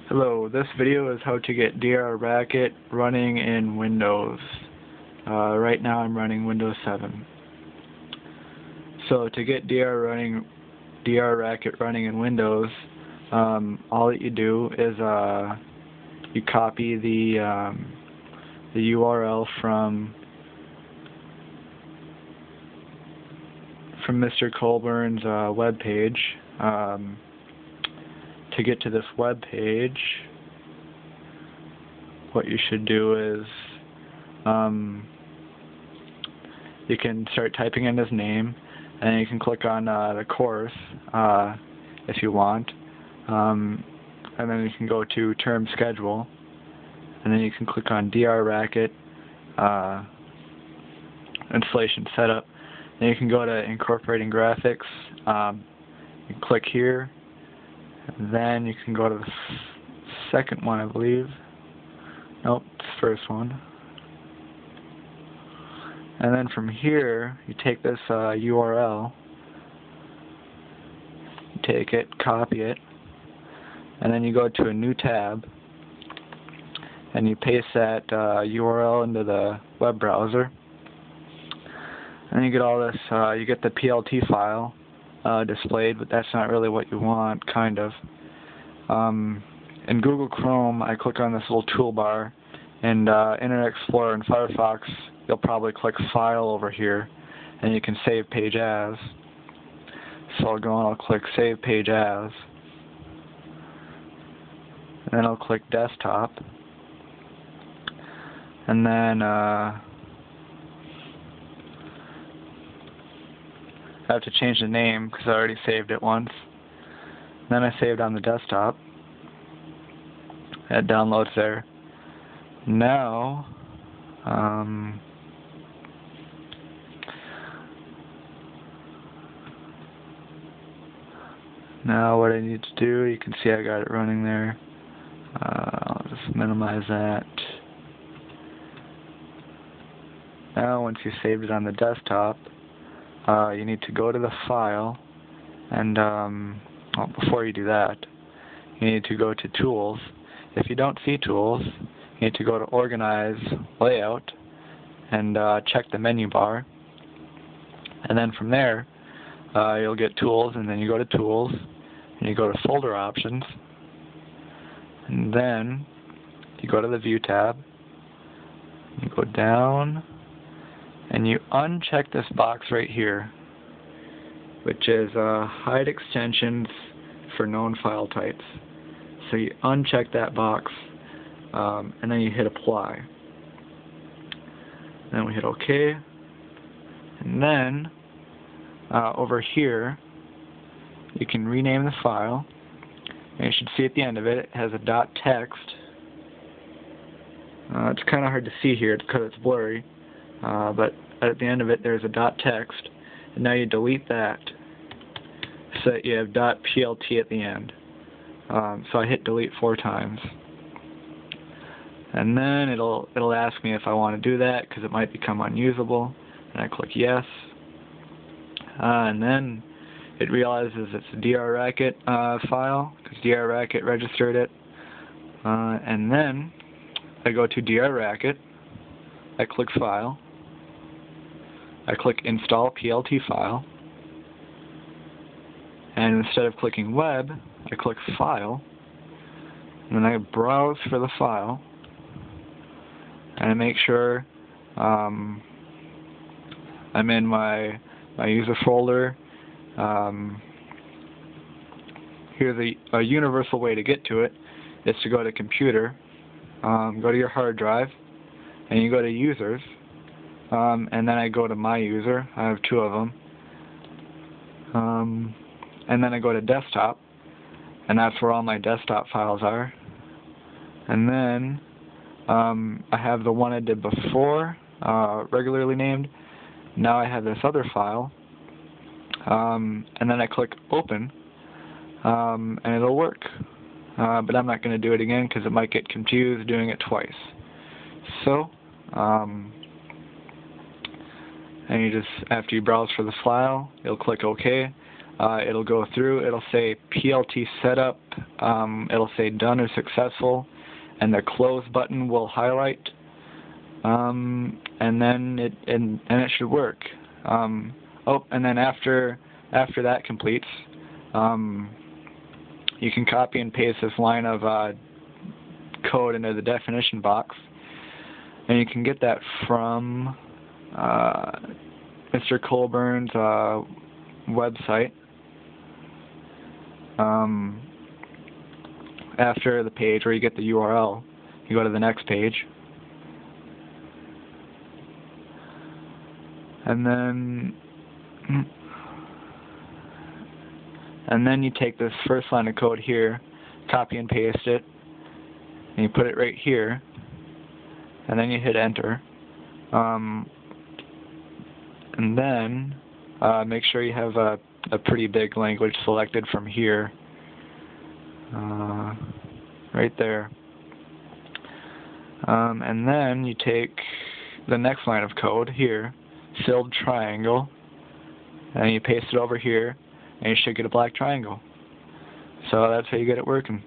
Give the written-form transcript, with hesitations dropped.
Hello, this video is how to get DrRacket running in Windows. Right now I'm running Windows 7. So to get DrRacket running in Windows, all that you do is you copy the URL from Mr. Colburn's web page. To get to this web page, what you should do is you can start typing in his name, and you can click on the course if you want, and then you can go to term schedule, and then you can click on DrRacket installation setup. Then you can go to incorporating graphics. You can click here. Then you can go to the second one, I believe. Nope, it's the first one. And then from here, you take this URL, you take it, copy it, and then you go to a new tab, and you paste that URL into the web browser. And you get all this, you get the PLT file displayed, but that's not really what you want, kind of. In Google Chrome, I click on this little toolbar, and Internet Explorer and Firefox, you'll probably click File over here, and you can save page as. So I'll go and I'll click Save Page As, and then I'll click Desktop, and then I have to change the name because I already saved it once. Then I saved on the desktop. It downloads there. Now, what I need to do, you can see I got it running there. I'll just minimize that. Now, once you saved it on the desktop, you need to go to the file, and well, before you do that, you need to go to Tools. If you don't see Tools, you need to go to Organize, Layout, and check the menu bar. And then from there, you'll get Tools, and then you go to Tools, and you go to Folder Options, and then you go to the View tab, you go down, and you uncheck this box right here, which is hide extensions for known file types. So you uncheck that box, and then you hit apply. Then we hit OK, and then over here you can rename the file, and you should see at the end of it, it has a .text. It's kind of hard to see here because it's blurry. But at the end of it there's a .text, and now you delete that so that you have .plt at the end. So I hit delete 4 times, and then it'll ask me if I want to do that because it might become unusable, and I click yes, and then it realizes it's a DrRacket file because DrRacket registered it, and then I go to DrRacket, I click File, I click Install PLT File, and instead of clicking Web, I click File, and then I browse for the file, and I make sure I'm in my user folder. Here's a universal way to get to it is to go to Computer, go to your hard drive, and you go to Users, and then I go to My User. I have 2 of them. And then I go to Desktop, and that's where all my desktop files are. And then I have the one I did before, regularly named. Now I have this other file, and then I click Open, and it'll work. But I'm not going to do it again because it might get confused doing it twice. So, and you just, after you browse for the file, you'll click OK. It'll go through, it'll say PLT setup, it'll say done or successful, and the close button will highlight, and then it should work. And then after that completes, you can copy and paste this line of code into the definition box, and you can get that from Mr. Colburn's website. After the page where you get the URL, you go to the next page, and then you take this first line of code here, copy and paste it, and you put it right here, and then you hit enter, and then make sure you have a pretty big language selected from here, right there, and then you take the next line of code here, filled triangle, and you paste it over here, and you should get a black triangle. So that's how you get it working.